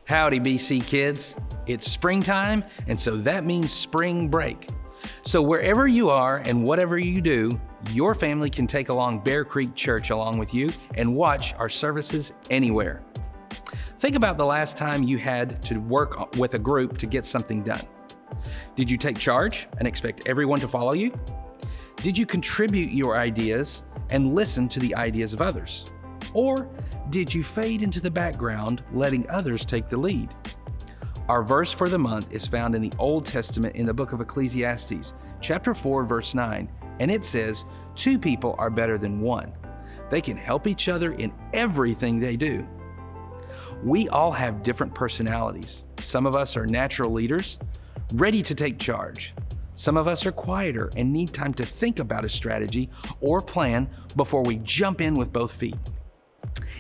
Howdy, BC kids. It's springtime, and so that means spring break. So wherever you are and whatever you do, your family can take along Bear Creek Church along with you and watch our services anywhere. Think about the last time you had to work with a group to get something done. Did you take charge and expect everyone to follow you? Did you contribute your ideas and listen to the ideas of others? Or did you fade into the background, letting others take the lead? Our verse for the month is found in the Old Testament in the book of Ecclesiastes, chapter 4, verse 9, and it says, 2 people are better than 1. They can help each other in everything they do. We all have different personalities. Some of us are natural leaders, ready to take charge. Some of us are quieter and need time to think about a strategy or plan before we jump in with both feet.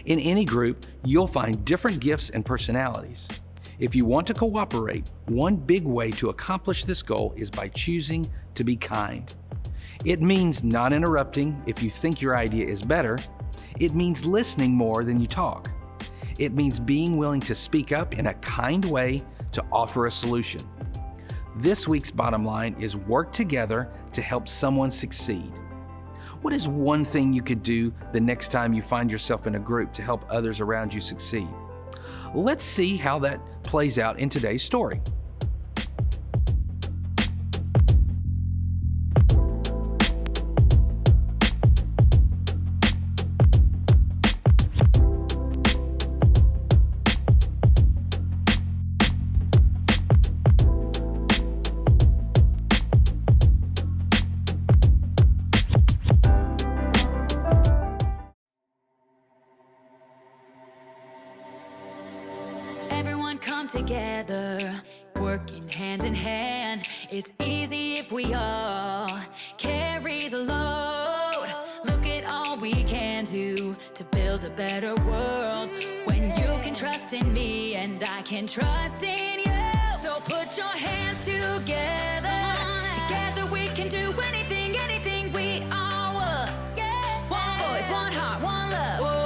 In any group, you'll find different gifts and personalities. If you want to cooperate, one big way to accomplish this goal is by choosing to be kind. It means not interrupting if you think your idea is better. It means listening more than you talk. It means being willing to speak up in a kind way to offer a solution. This week's bottom line is work together to help someone succeed. What is one thing you could do the next time you find yourself in a group to help others around you succeed? Let's see how that plays out in today's story. Come together, working hand in hand. It's easy if we all carry the load. Look at all we can do to build a better world. When you can trust in me and I can trust in you. So put your hands together. Together we can do anything, anything we all want. Yeah. One voice, one heart, one love. Whoa.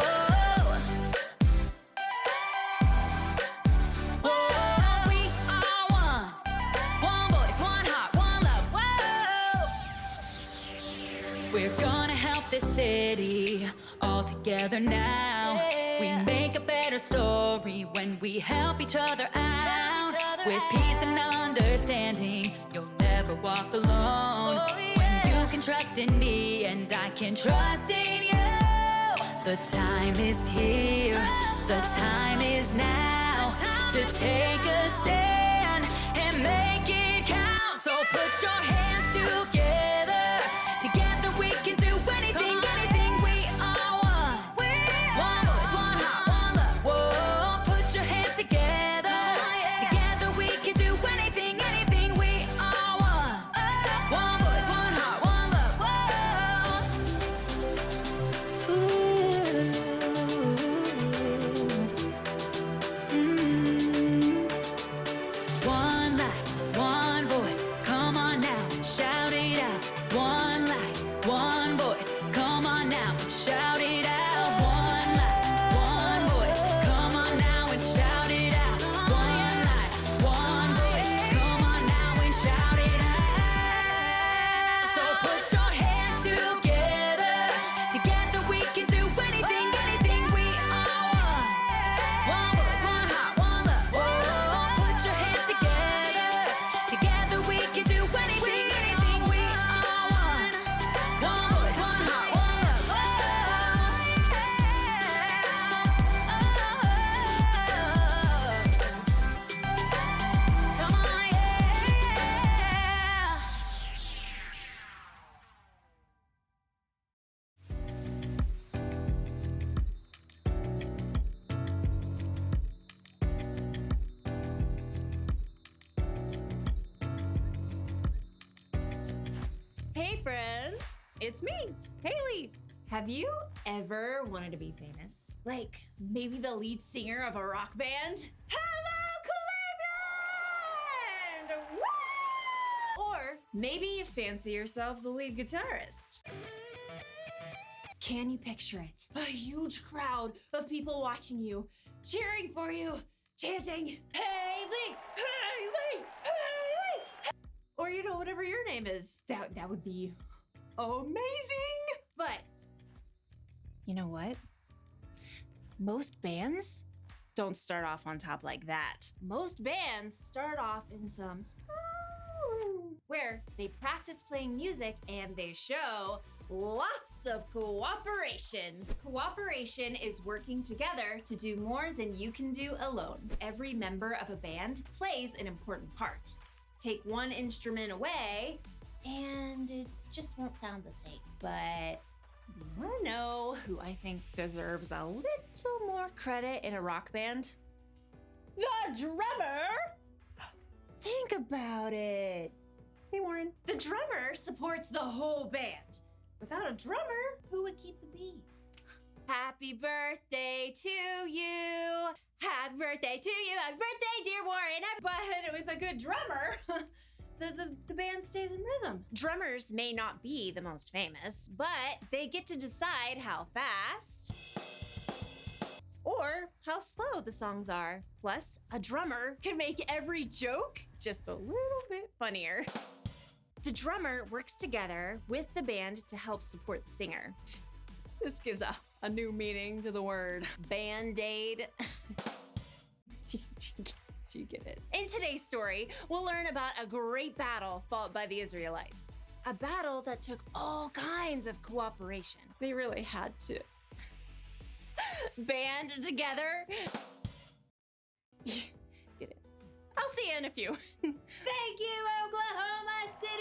We're gonna help this city all together now. Yeah. We make a better story when we help each other out. With peace and understanding, you'll never walk alone. Oh, yeah. When you can trust in me and I can trust in you. The time is here, the time is now to take a stand and make it count. So put your hands together. Together we can do anything, anything we all want. One voice, one heart, one love. Whoa, put your hands together. Together we can do anything, anything we all want. One voice, one heart, one love. Whoa. One life, one voice. Come on now, shout it out. One life, one voice, come on now and shout it out. One life, one voice, come on now and shout it out. One life, one voice, come on now and shout it out. So put your hands together. Together we can do anything, anything we all want. One voice, one heart, one love. Whoa, put your hands together. Together we can do anything, anything we all want. One voice, one heart, one love. Come on, yeah. Hey friends, it's me, Haley. Have you ever wanted to be famous? Like maybe the lead singer of a rock band? Hello, Cleveland! Woo! Or maybe you fancy yourself the lead guitarist. Can you picture it? A huge crowd of people watching you, cheering for you, chanting, Haley, Haley, Haley, or whatever your name is. That would be amazing. But you know what? Most bands don't start off on top like that. Most bands start off in some where they practice playing music and they show lots of cooperation. Cooperation is working together to do more than you can do alone. Every member of a band plays an important part. Take one instrument away and it just won't sound the same. But you wanna know who I think deserves a little more credit in a rock band? The drummer! Think about it. Hey, Warren. The drummer supports the whole band. Without a drummer, who would keep the beat? Happy birthday to you. Happy birthday to you. Happy birthday, dear Warren. But with a good drummer, the band stays in rhythm. Drummers may not be the most famous, but they get to decide how fast or how slow the songs are. Plus, a drummer can make every joke just a little bit funnier. The drummer works together with the band to help support the singer. This gives a new meaning to the word Band-Aid. Do you get it? In today's story, we'll learn about a great battle fought by the Israelites. A battle that took all kinds of cooperation. They really had to band together. Get it? I'll see you in a few. Thank you, Oklahoma City!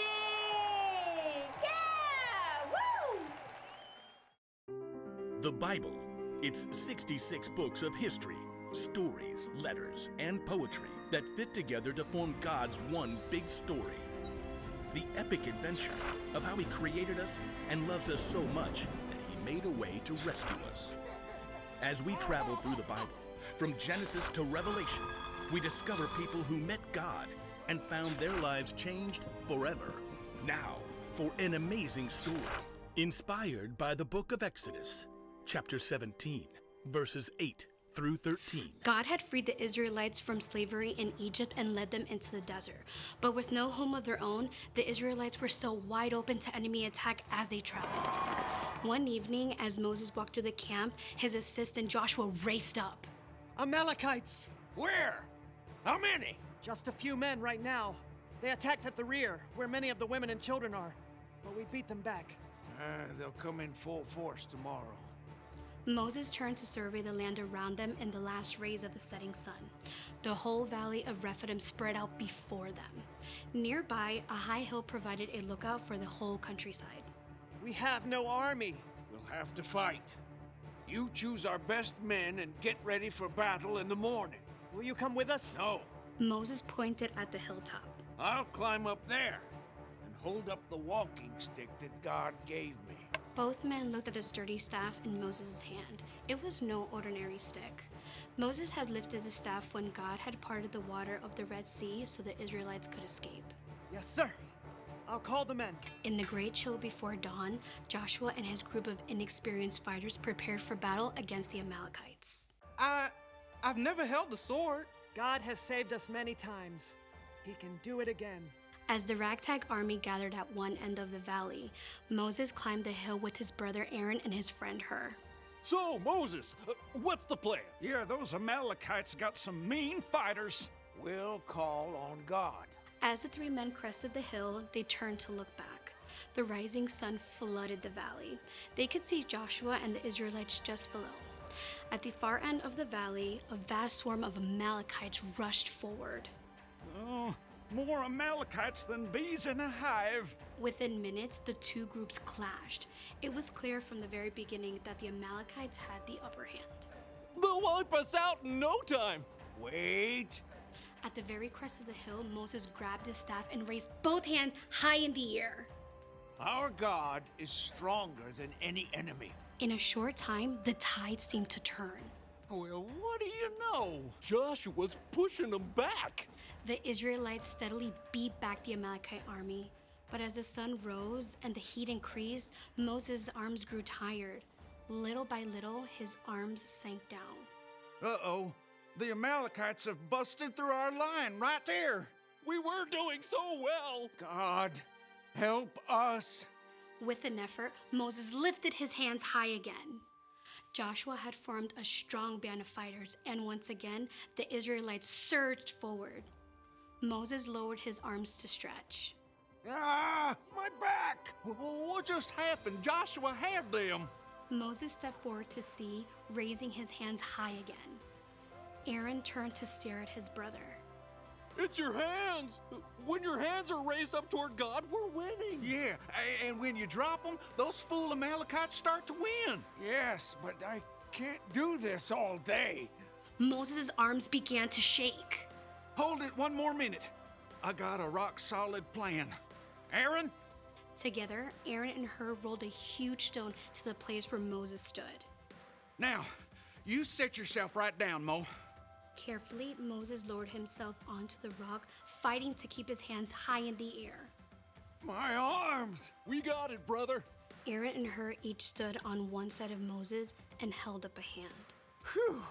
Yeah! Woo! The Bible. It's 66 books of history, stories, letters, and poetry that fit together to form God's one big story. The epic adventure of how He created us and loves us so much that He made a way to rescue us. As we travel through the Bible, from Genesis to Revelation, we discover people who met God and found their lives changed forever. Now, for an amazing story, inspired by the book of Exodus, chapter 17, verses 8 through 13. God had freed the Israelites from slavery in Egypt and led them into the desert. But with no home of their own, the Israelites were still wide open to enemy attack as they traveled. One evening, as Moses walked through the camp, his assistant Joshua raced up. Amalekites! Where? How many? Just a few men right now. They attacked at the rear, where many of the women and children are. But we beat them back. They'll come in full force tomorrow. Moses turned to survey the land around them in the last rays of the setting sun. The whole valley of Rephidim spread out before them. Nearby, a high hill provided a lookout for the whole countryside. We have no army. We'll have to fight. You choose our best men and get ready for battle in the morning. Will you come with us? No, Moses pointed at the hilltop. I'll climb up there and hold up the walking stick that God gave me. Both men looked at a sturdy staff in Moses' hand. It was no ordinary stick. Moses had lifted the staff when God had parted the water of the Red Sea so the Israelites could escape. Yes, sir. I'll call the men. In the great chill before dawn, Joshua and his group of inexperienced fighters prepared for battle against the Amalekites. I've never held a sword. God has saved us many times. He can do it again. As the ragtag army gathered at one end of the valley, Moses climbed the hill with his brother Aaron and his friend Hur. So, Moses, what's the plan? Yeah, those Amalekites got some mean fighters. We'll call on God. As the three men crested the hill, they turned to look back. The rising sun flooded the valley. They could see Joshua and the Israelites just below. At the far end of the valley, a vast swarm of Amalekites rushed forward. Oh, more Amalekites than bees in a hive. Within minutes, the two groups clashed. It was clear from the very beginning that the Amalekites had the upper hand. They'll wipe us out in no time. Wait. At the very crest of the hill, Moses grabbed his staff and raised both hands high in the air. Our God is stronger than any enemy. In a short time, the tide seemed to turn. Well, what do you know? Joshua's pushing them back. The Israelites steadily beat back the Amalekite army. But as the sun rose and the heat increased, Moses' arms grew tired. Little by little, his arms sank down. Uh-oh. The Amalekites have busted through our line right there. We were doing so well. God, help us. With an effort, Moses lifted his hands high again. Joshua had formed a strong band of fighters, and once again, the Israelites surged forward. Moses lowered his arms to stretch. Ah, my back! What just happened? Joshua had them. Moses stepped forward to see, raising his hands high again. Aaron turned to stare at his brother. It's your hands. When your hands are raised up toward God, we're winning. Yeah, and when you drop them, those fool Amalekites start to win. Yes, but I can't do this all day. Moses' arms began to shake. Hold it one more minute. I got a rock-solid plan. Aaron? Together, Aaron and Hur rolled a huge stone to the place where Moses stood. Now, you set yourself right down, Mo. Carefully, Moses lowered himself onto the rock, fighting to keep his hands high in the air. My arms! We got it, brother. Aaron and Hur each stood on one side of Moses and held up a hand. Whew!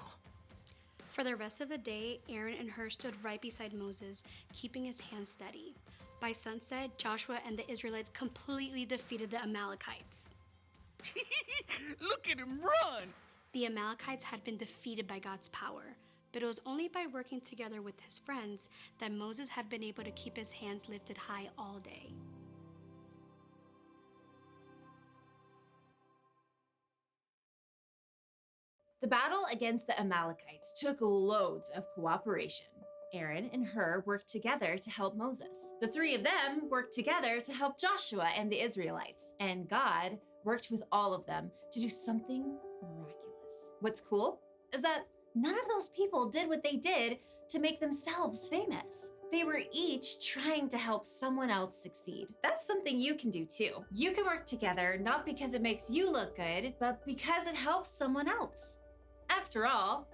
For the rest of the day, Aaron and Hur stood right beside Moses, keeping his hands steady. By sunset, Joshua and the Israelites completely defeated the Amalekites. Look at him run! The Amalekites had been defeated by God's power, but it was only by working together with his friends that Moses had been able to keep his hands lifted high all day. The battle against the Amalekites took loads of cooperation. Aaron and Hur worked together to help Moses. The three of them worked together to help Joshua and the Israelites. And God worked with all of them to do something miraculous. What's cool is that none of those people did what they did to make themselves famous. They were each trying to help someone else succeed. That's something you can do too. You can work together not because it makes you look good, but because it helps someone else. After all,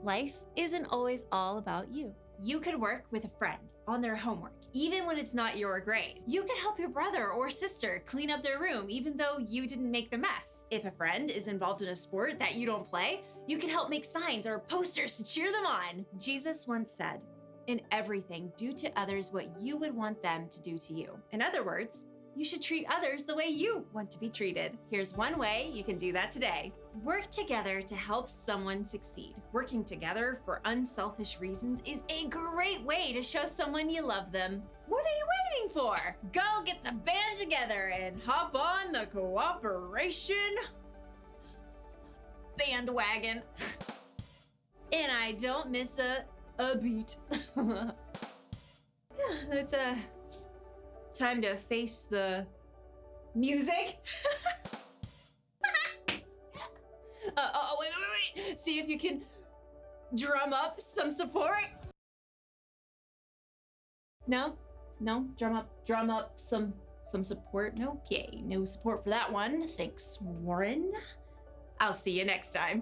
life isn't always all about you. You could work with a friend on their homework, even when it's not your grade. You could help your brother or sister clean up their room, even though you didn't make the mess. If a friend is involved in a sport that you don't play, you can help make signs or posters to cheer them on. Jesus once said, "In everything, do to others what you would want them to do to you." In other words, you should treat others the way you want to be treated. Here's one way you can do that today. Work together to help someone succeed. Working together for unselfish reasons is a great way to show someone you love them. What are you waiting for? Go get the band together and hop on the cooperation bandwagon. And I don't miss a beat. It's time to face the music. Wait. See if you can drum up some support. No, drum up some support. No, okay, no support for that one. Thanks, Warren. I'll see you next time.